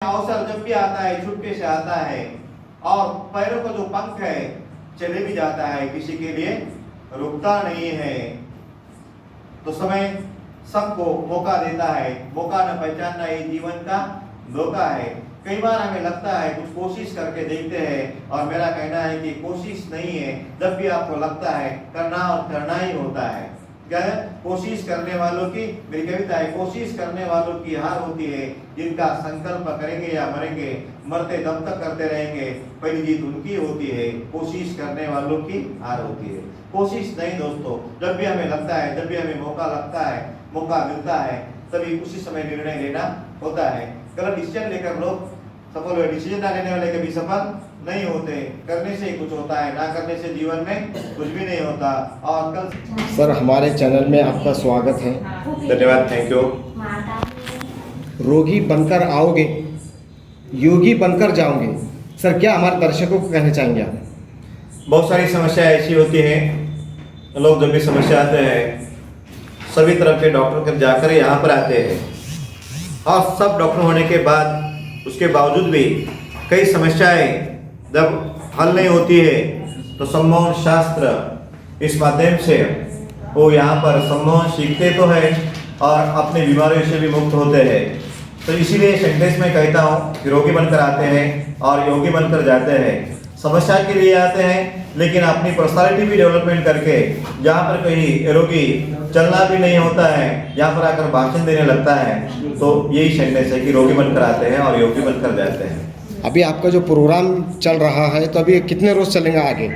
अवसर जब भी आता है छुटके से आता है और पैरों का जो पंख है चले भी जाता है, किसी के लिए रुकता नहीं है। तो समय सबको मौका देता है, मौका न पहचानना ये जीवन का धोखा है। कई बार हमें लगता है कुछ कोशिश करके देखते हैं, और मेरा कहना है कि कोशिश नहीं है, जब भी आपको लगता है करना और करना ही होता है। क्या है? कोशिश करने वालों की, मेरी कविता है, कोशिश करने वालों की हार होती है, जिनका संकल्प करेंगे या मरेंगे, मरते दम तक करते रहेंगे, पहली जीत उनकी होती है। कोशिश करने वालों की हार होती है, कोशिश नहीं दोस्तों। जब भी हमें लगता है, जब भी हमें मौका लगता है, मौका मिलता है, तभी उसी समय निर्णय लेना होता है। गलत डिसीजन लेकर लोग सफल हुए, डिसीजन ना लेने वाले कभी सफल नहीं होते। करने से ही कुछ होता है, ना करने से जीवन में कुछ भी नहीं होता। और कल सर हमारे चैनल में आपका स्वागत है। धन्यवाद, थैंक यू। रोगी बनकर आओगे, योगी बनकर जाओगे। सर क्या हमारे दर्शकों को कहना चाहेंगे आप? बहुत सारी समस्याएं ऐसी होती हैं, लोग जब भी समस्या आते हैं सभी तरफ के डॉक्टर के जाकर यहाँ पर आते हैं, और सब डॉक्टर होने के बाद उसके बावजूद भी कई समस्याएं जब हल नहीं होती है, तो सम्मोहन शास्त्र इस माध्यम से वो यहाँ पर सम्मोहन सीखते तो है और अपनी बीमारियों से भी मुक्त होते हैं। तो इसीलिए सेंटेंस में कहता हूँ कि रोगी बनकर आते हैं और योगी बनकर जाते हैं। समस्या के लिए आते हैं, लेकिन अपनी पर्सनालिटी भी डेवलपमेंट करके, जहाँ पर कहीं रोगी चलना भी नहीं होता है, यहाँ पर आकर भाषण देने लगता है, तो यही सेंटेंस है कि रोगी बनकर आते हैं और योगी बनकर जाते हैं। अभी आपका जो प्रोग्राम चल रहा है, तो अभी कितने रोज चलेंगे आगे?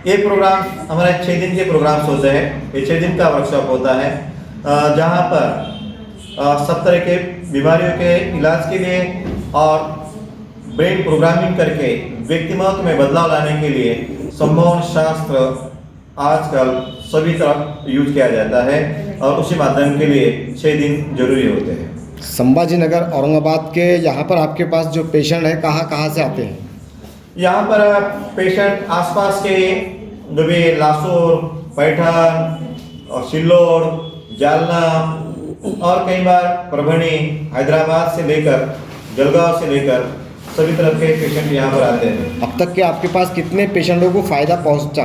ये प्रोग्राम हमारे 6 दिन के प्रोग्राम्स होते हैं। ये 6 दिन का वर्कशॉप होता है, जहाँ पर सब तरह के बीमारियों के इलाज के लिए और ब्रेन प्रोग्रामिंग करके व्यक्तिमत्व में बदलाव लाने के लिए सम्मोहन शास्त्र आजकल सभी तरफ यूज किया जाता है, और उसी माध्यम के लिए 6 दिन जरूरी होते हैं। संभाजी नगर औरंगाबाद के यहाँ पर आपके पास जो पेशेंट है, कहाँ से आते हैं? यहाँ पर पेशेंट आसपास के जो भी लासूर, पैठन और सिल्लोड, जालना और कई बार परभणी, हैदराबाद से लेकर जलगांव से लेकर सभी तरह के पेशेंट यहाँ पर आते हैं। अब तक के आपके पास कितने पेशेंटों को फ़ायदा पहुँचा?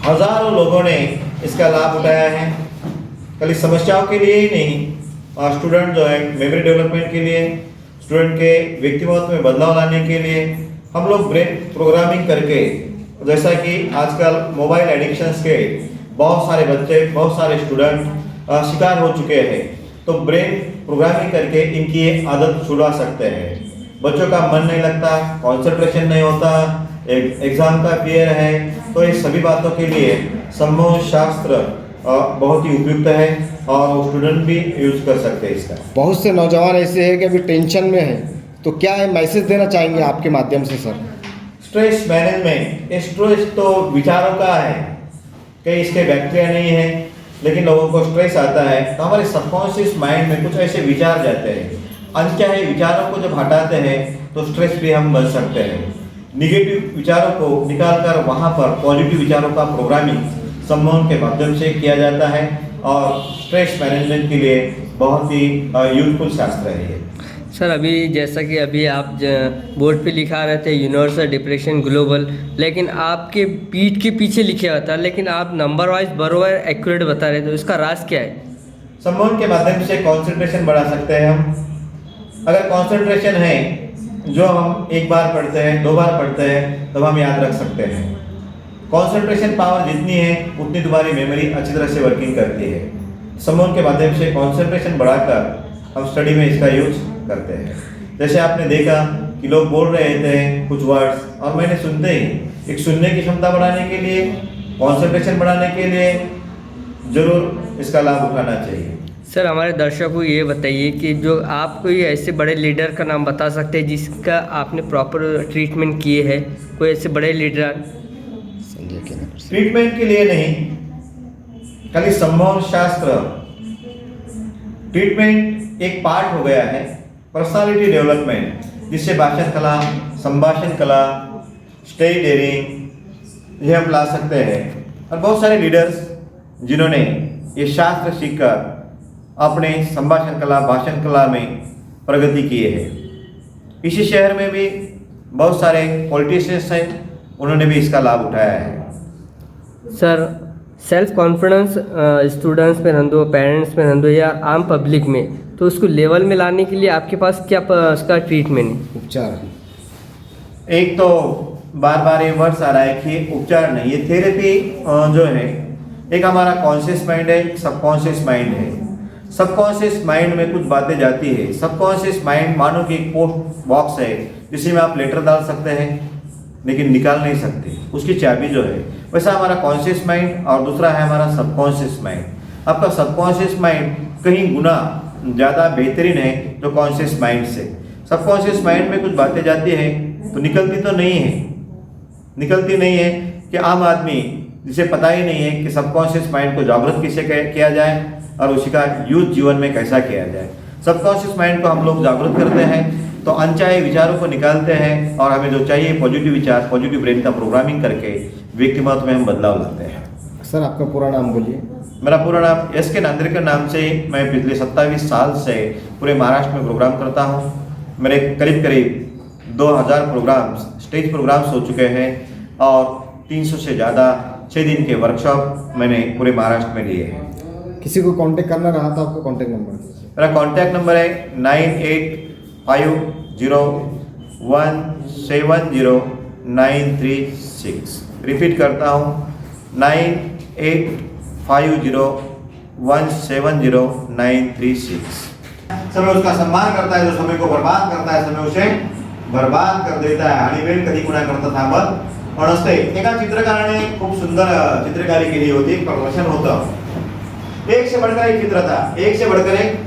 हजारों लोगों ने इसका लाभ उठाया है। खाली समस्याओं के लिए ही नहीं, और स्टूडेंट जो है मेमोरी डेवलपमेंट के लिए, स्टूडेंट के व्यक्तिमत्व में बदलाव लाने के लिए हम लोग ब्रेन प्रोग्रामिंग करके, जैसा कि आजकल मोबाइल एडिक्शंस के बहुत सारे बच्चे, बहुत सारे स्टूडेंट शिकार हो चुके हैं, तो ब्रेन प्रोग्रामिंग करके इनकी आदत छुड़ा सकते हैं। बच्चों का मन नहीं लगता, कंसंट्रेशन नहीं होता, एग्जाम का फियर है, तो ये सभी बातों के लिए सम्मोहन शास्त्र बहुत ही उपयुक्त है, और स्टूडेंट भी यूज कर सकते हैं इसका। बहुत से नौजवान ऐसे हैं कि अभी टेंशन में हैं, तो क्या है मैसेज देना चाहेंगे आपके माध्यम से सर? स्ट्रेस मैनेजमेंट, स्ट्रेस तो विचारों का है, कई इसके बैक्टीरिया नहीं है, लेकिन लोगों को स्ट्रेस आता है तो हमारे सबकॉन्शियस माइंड में कुछ ऐसे विचार जाते हैं। अनचाहे विचारों को जब हटाते हैं तो स्ट्रेस फ्री हम बन सकते हैं। निगेटिव विचारों को निकालकर वहाँ पर पॉजिटिव विचारों का प्रोग्रामिंग सम्मोहन के माध्यम से किया जाता है, और स्ट्रेस मैनेजमेंट के लिए बहुत ही यूजफुल शास्त्र है ये। सर अभी जैसा कि अभी आप बोर्ड पे लिखा रहे थे यूनिवर्सल डिप्रेशन ग्लोबल, लेकिन आपके पीठ के पीछे लिखे हुआ था, लेकिन आप नंबर वाइज बरोबर एक्यूरेट बता रहे थे, तो इसका राज क्या है? सम्मोहन के माध्यम से कंसंट्रेशन बढ़ा सकते हैं हम। अगर कंसंट्रेशन है, जो हम एक बार पढ़ते हैं, 2 बार पढ़ते हैं, तब हम याद रख सकते हैं। कंसंट्रेशन पावर जितनी है उतनी तुम्हारी मेमोरी अच्छी तरह से वर्किंग करती है। सम्मोहन के माध्यम से कंसंट्रेशन बढ़ाकर हम स्टडी में इसका यूज करते हैं। जैसे आपने देखा कि लोग बोल रहे थे कुछ वर्ड्स, और मैंने सुनते ही एक सुनने की क्षमता बढ़ाने के लिए, कंसंट्रेशन बढ़ाने के लिए जरूर इसका लाभ उठाना चाहिए। सर हमारे दर्शकों को ये बताइए कि जो आप कोई ऐसे बड़े लीडर का नाम बता सकते हैं जिसका आपने प्रॉपर ट्रीटमेंट किए है? कोई ऐसे बड़े लीडर? ट्रीटमेंट के लिए नहीं, खाली सम्मोहन शास्त्र ट्रीटमेंट एक पार्ट हो गया है। पर्सनालिटी डेवलपमेंट, जिससे भाषण कला, संभाषण कला, स्टेज डेयरिंग ये हम ला सकते हैं। और बहुत सारे लीडर्स जिन्होंने ये शास्त्र सीखकर अपने संभाषण कला, भाषण कला में प्रगति किए हैं। इसी शहर में भी बहुत सारे पॉलिटिशियंस हैं, उन्होंने भी इसका लाभ उठाया है। सर सेल्फ कॉन्फिडेंस स्टूडेंट्स में रहंदो, पेरेंट्स में रहंदो या आम पब्लिक में, तो उसको लेवल में लाने के लिए आपके पास क्या उसका ट्रीटमेंट है, उपचार? एक तो बार बार ये वर्ड्स आ रहा है कि उपचार नहीं, ये थेरेपी जो है, एक हमारा कॉन्शियस माइंड है, एक सबकॉन्शियस माइंड है। सबकॉन्शियस माइंड में कुछ बातें जाती है। सबकॉन्शियस माइंड मानो कि एक पोस्ट बॉक्स है जिसमें आप लेटर डाल सकते हैं लेकिन निकाल नहीं सकते, उसकी चाबी जो है। वैसा हमारा कॉन्शियस माइंड और दूसरा है हमारा सबकॉन्शियस माइंड। आपका सबकॉन्शियस माइंड कहीं गुना ज़्यादा बेहतरीन है जो कॉन्शियस माइंड से। सबकॉन्शियस माइंड में कुछ बातें जाती है तो निकलती तो नहीं है, निकलती नहीं है कि आम आदमी जिसे पता ही नहीं है कि सबकॉन्शियस माइंड को जागृत कैसे किया जाए और उसी का यूज जीवन में कैसा किया जाए। सबकॉन्शियस माइंड को हम लोग जागृत करते हैं तो अनचाहे विचारों को निकालते हैं और हमें जो चाहिए पॉजिटिव विचार, पॉजिटिव ब्रेन का प्रोग्रामिंग करके व्यक्तिमत्व में हम बदलाव लाते हैं। सर आपका पूरा नाम बोलिए। मेरा पूरा नाम एस के नांद्रेकर नाम से मैं पिछले 27 साल से पूरे महाराष्ट्र में प्रोग्राम करता हूँ। मेरे करीब 2000 प्रोग्राम्स, स्टेज प्रोग्राम्स हो चुके हैं और 300 से ज़्यादा 6 दिन के वर्कशॉप मैंने पूरे महाराष्ट्र में लिए हैं। किसी को कांटेक्ट करना रहा तो आपका कांटेक्ट नंबर? मेरा कांटेक्ट नंबर है 9850170936। रिपीट करता हूँ 9850170936। समय उसका सम्मान करता है, जो समय को बर्बाद करता है समय उसे बर्बाद कर देता है। आणि वेळ कधी कुणा करता थांबत नसते। एका चित्रकाराने खूप सुंदर चित्रकारी केली होती, एक प्रदर्शन होतं, एक से बढ़कर एक चित्र था, एक से बढ़कर एक।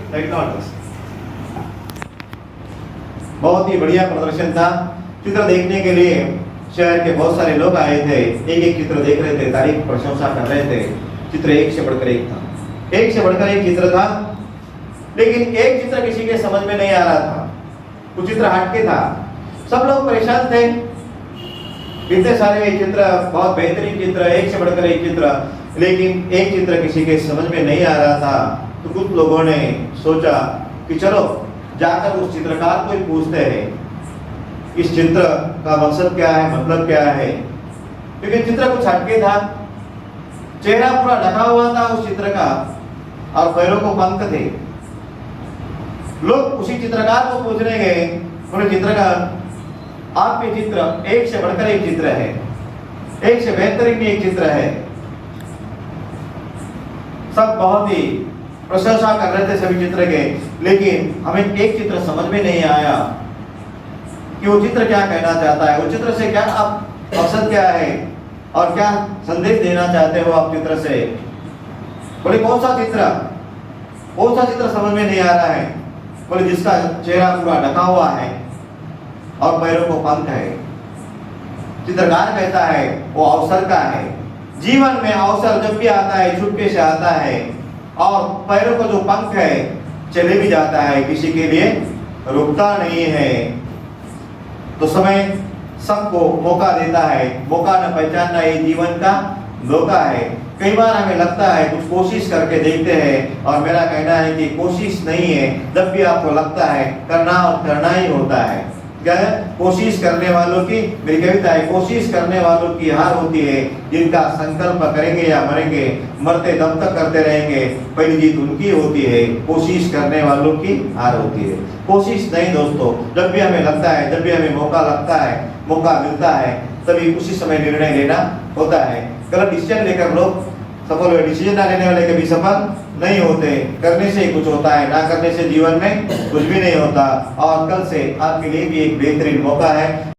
बहुत ही बढ़िया प्रदर्शन था। चित्र देखने के लिए शहर के बहुत सारे लोग आए थे, एक एक चित्र देख रहे थे, तारीफ प्रशंसा कर रहे थे। चित्र एक से बढ़कर एक था, एक से बढ़कर एक चित्र था, लेकिन एक चित्र किसी के समझ में नहीं आ रहा था। वो चित्र हटके था, सब लोग परेशान थे। इतने सारे चित्र, बहुत बेहतरीन चित्र, एक से बढ़कर एक चित्र, लेकिन एक चित्र किसी के समझ में नहीं आ रहा था। तो कुछ लोगों ने सोचा कि चलो जाकर उस चित्रकार को ही पूछते हैं इस चित्र का मकसद क्या है, मतलब क्या है। क्योंकि चित्र कुछ हटके था, चेहरा पूरा ढका हुआ था उस चित्र का और पैरों को पंख थे। लोग उसी चित्रकार को पूछने गए, बोले चित्रकार आपके चित्र एक से बढ़कर एक चित्र है, एक से बेहतरीन एक चित्र है। सब बहुत ही प्रशंसा कर रहे थे सभी चित्र के, लेकिन हमें एक चित्र समझ में नहीं आया कि वो चित्र क्या कहना चाहता है, वो चित्र से क्या आप मकसद क्या है और क्या संदेश देना चाहते हो आप चित्र से। बोले कौन सा चित्र समझ में नहीं आ रहा है। बोले जिसका चेहरा पूरा ढका हुआ है और पैरों को पंख है। चित्रकार कहता है वो अवसर का है। जीवन में अवसर जब भी आता है चुपके से आता है और पैरों को जो पंख है चले भी जाता है, किसी के लिए रुकता नहीं है। तो समय सबको मौका देता है, मौका न पहचानना ये जीवन का धोखा है। कई बार हमें लगता है कुछ कोशिश करके देखते हैं, और मेरा कहना है कि कोशिश नहीं है, जब भी आपको लगता है करना और करना ही होता है। क्या है? कोशिश करने वालों की, मेरी कविता है, कोशिश करने वालों की हार होती है, जिनका संकल्प करेंगे या मरेंगे, मरते दम तक करते रहेंगे, पहली जीत उनकी होती है। कोशिश करने वालों की हार होती है, कोशिश नहीं दोस्तों। जब भी हमें लगता है, जब भी हमें मौका लगता है, मौका मिलता है, तभी उसी समय निर्णय लेना होता है। गलत डिसीजन लेकर लोग सफल हुए, डिसीजन ना लेने वाले कभी सफल नहीं होते। करने से ही कुछ होता है, ना करने से जीवन में कुछ भी नहीं होता। और कल से आपके लिए भी एक बेहतरीन मौका है।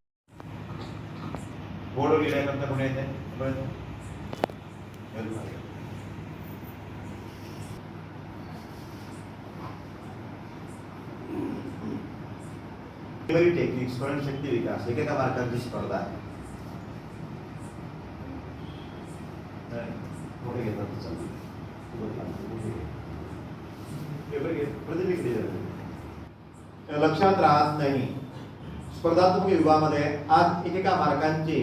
टेक्निक स्मरण शक्ती विकास एकेका मार्कांची स्पर्धा आहे। लक्षात राहत नाही, स्पर्धात्मक युगामध्ये आज एकेका मार्कांची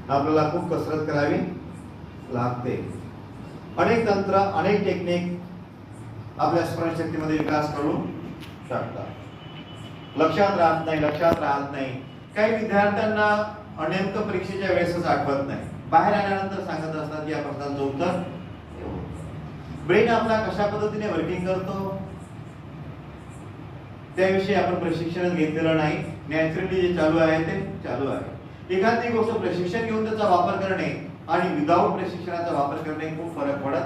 आपल्याला खूप कसरत करावी लागते। अनेक तंत्र, अनेक टेक्निक आपल्या स्मरणशक्तीमध्ये विकास करून शकता. लक्षात राहत नाही. काही विद्यार्थ्यांना नेमकं परीक्षेच्या वेळेसच आठवत नाही. बाहेर आल्यानंतर सांगत असतात की या प्रश्नांचं उत्तर. ब्रेन आपला कशा पद्धतीने वर्किंग करतो त्याविषयी आपण प्रशिक्षण घेतलेलं नाही. नॅचरली जे चालू आहे ते चालू आहे. एखादी गोष्ट प्रशिक्षण घेऊन त्याचा वापर करणे आणि विदाऊट प्रशिक्षणाचा वापर करणे खूप फरक पडत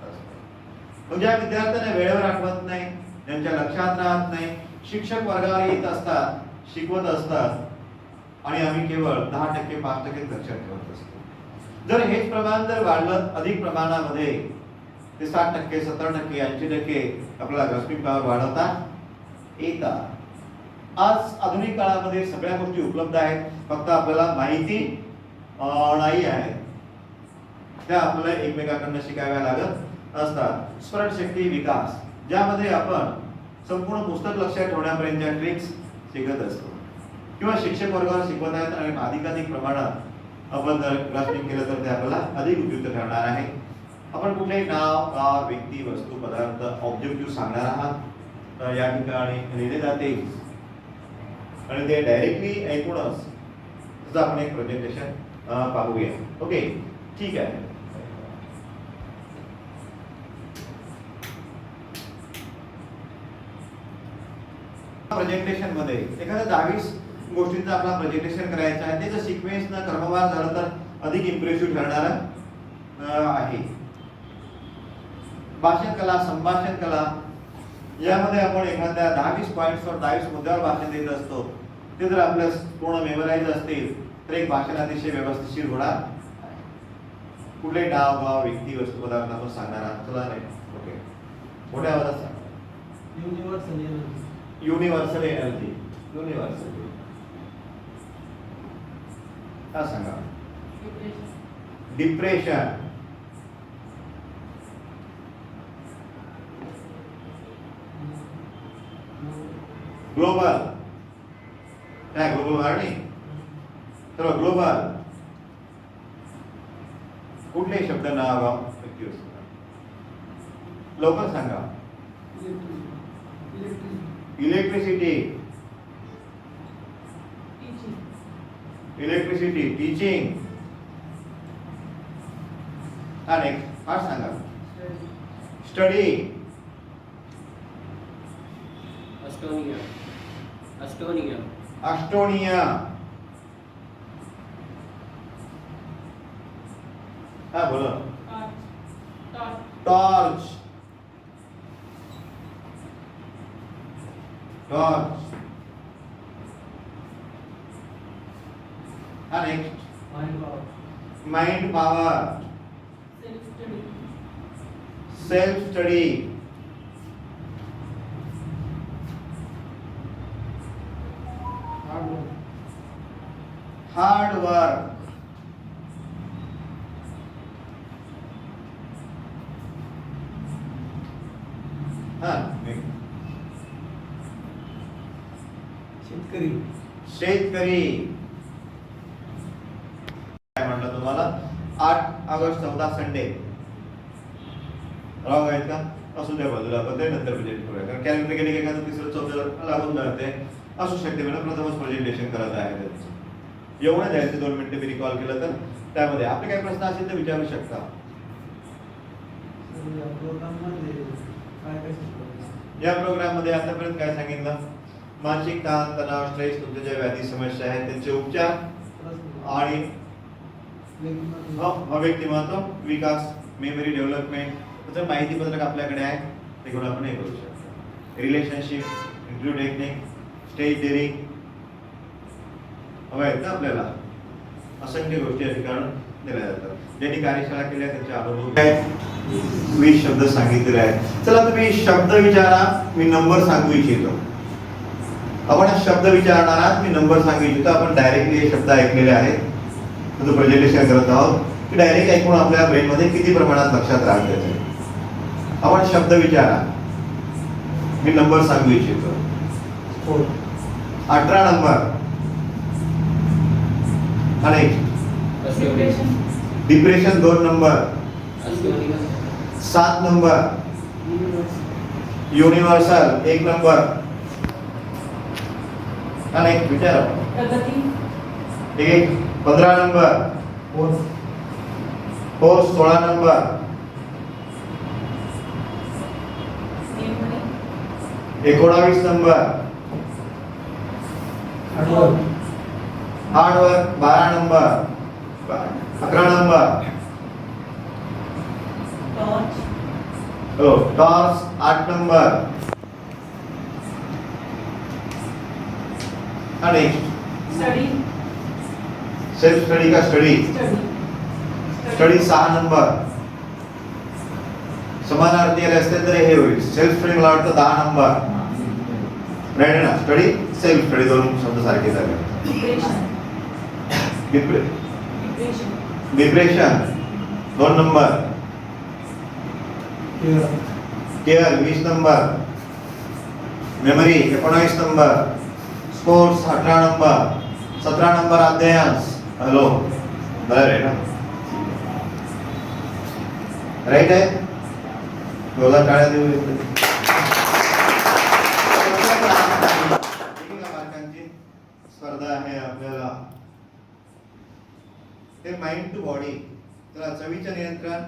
असतो. ज्या विद्यार्थ्यांना वेळेवर आठवत नाही, ज्यांच्या लक्षात राहत नाही, शिक्षक वर्गावर येत असतात, शिकवत असतात आणि आम्ही केवळ 10% 5% लक्षात ठेवत असतो. जर हेच प्रमाण जर वाढलं अधिक प्रमाणामध्ये ते 60%, 70%, 80% आपल्याला ग्रास्पिंग पॉवर वाढवता येतात. आज आधुनिक काळामध्ये सगळ्या गोष्टी उपलब्ध आहेत, फक्त आपल्याला माहिती नाही आहे. त्या आपल्याला एकमेकांकडून शिकाव्या लागत असतात. स्मरणशक्ती विकास ज्यामध्ये आपण संपूर्ण पुस्तक लक्षात ठेवण्यापर्यंतच्या ट्रिक्स शिकत असतो किंवा शिक्षक वर्गावर शिकवत आहेत आणि अधिकाधिक प्रमाणात आपण जर ग्रास्पिंग केलं तर ते आपल्याला अधिक उपयुक्त ठरणार आहे. आपण कुठलेही नाव, गाव, व्यक्ती, वस्तू, पदार्थ, ऑब्जेक्टिव्ह सांगणार आहात या ठिकाणी लिहिले जाते आणि ते डायरेक्टली ऐकूनच त्याचं आपण एक प्रेझेंटेशन पाहूया. ओके, ठीक आहे. प्रेझेंटेशन मध्ये एखाद्या 20 गोष्टींचं आपला प्रेझेंटेशन करायचं आहे. त्याचं सिक्वेन्स न क्रमवार झालं तर अधिक इम्प्रेसिव्ह ठरणार आहे. भाषण कला, संभाषण कला यामध्ये आपण एखाद्या 10-20 पॉइंट्सवर 10-20 मुद्द्यावर भाषण देत असतो. ते जर आपल्या पूर्ण मेमोराइज असतील तर एक भाषण अतिशय व्यवस्थित होणार. कुठले नाव, गाव, व्यक्ती, वस्तू, पदार्थ आपण सांगणार आहात. चला नाही. ओके, मोठ्या आवाजात सांगा. Universal energy. युनिव्हर्सल हा सांगा. डिप्रेशन. ग्लोबल. काय ग्लोबल वाढणी? चलो ग्लोबल. कुठले शब्द नाव, गाव, व्यक्ती, लवकर सांगा. इलेक्ट्रिसिटी. इलेक्ट्रिसिटी. टीचिंग. हा नेक्स्ट फास्ट सांगा. स्टडी. एस्टोनिया. एस्टोनिया. एस्टोनिया. हा बोलो. टॉर्च. टॉर्च. हा next mind power. Self study. Hard work. शेतकरी. शेतकरी. काय म्हटलं तुम्हाला? 8 ऑगस्ट 14 संडे रॉंग आहेत का? असू द्या बाजूला, आपण ते नंतर प्रेझेंट करूया. कारण कॅलेंडर गेले की एखादं तिसरं चौथं लागून जाते. असू शकते मॅडम, प्रथमच प्रेझेंटेशन करत आहे त्यांचं. एवढं द्यायचं 2 मिनिटं मी रिकॉल केलं तर त्यामध्ये आपले काही प्रश्न असेल तर विचारू शकता. या प्रोग्राम मध्ये आतापर्यंत काय सांगितलं? मानसिक ताण, तणाव, स्ट्रेस, तुमच्या ज्या व्याधी समस्या आहेत त्यांचे उपचार आणि व्यक्तिमत्व विकास, मेमरी डेव्हलपमेंट, त्याचं माहिती पत्रक आपल्याकडे आहे, ते घेऊन आपण हे करू शकतो. Relationship, interview technique, stage daring हवं आहेत ना आपल्याला. असंख्य गोष्टी या ठिकाणी दिल्या जातात. ज्यांनी कार्यशाळा केल्या त्यांचे अनुभव 20 शब्द सांगितलेले आहेत. चला तुम्ही शब्द विचारा, मी नंबर सांगू इच्छितो. आपण शब्द विचारणार आहात, मी नंबर सांगू इच्छितो. आपण डायरेक्टली हे शब्द ऐकलेले आहेत, तो प्रेझेंटेशन करत आहोत की डायरेक्ट ऐकून आपल्या ब्रेन मध्ये किती प्रमाणात लक्षात राहते. आपण शब्द विचारा, मी नंबर सांगू इच्छितो. 18 नंबर. आणि depression 2 number. 7 number. Universal 1 number. हा नेक्स्ट विचारा प्रगती ठीक आहे 15 नंबर फोर्स 16 नंबर नेमणे 19 number hard work 12 number 11 number torch torch 8 number हा नेक्स्ट स्टडी सेल्फ स्टडी का स्टडी स्टडी 6 नंबर समानार्थी आले असते तर हे होईल सेल्फ स्टडी मला वाटतं 10 नंबर राईट आहे ना स्टडी सेल्फ स्टडी दोन शब्द सारखे झाले depression depression 2 number care 20 number memory 19 number sports 18 number 17 number अध्ययन हॅलो बरोबर आहे ना राईट आहे दोघा टाळ्या देऊ मार्कांची स्पर्धा आहे आपल्याला ते माइंड टू बॉडी चला चवीचं नियंत्रण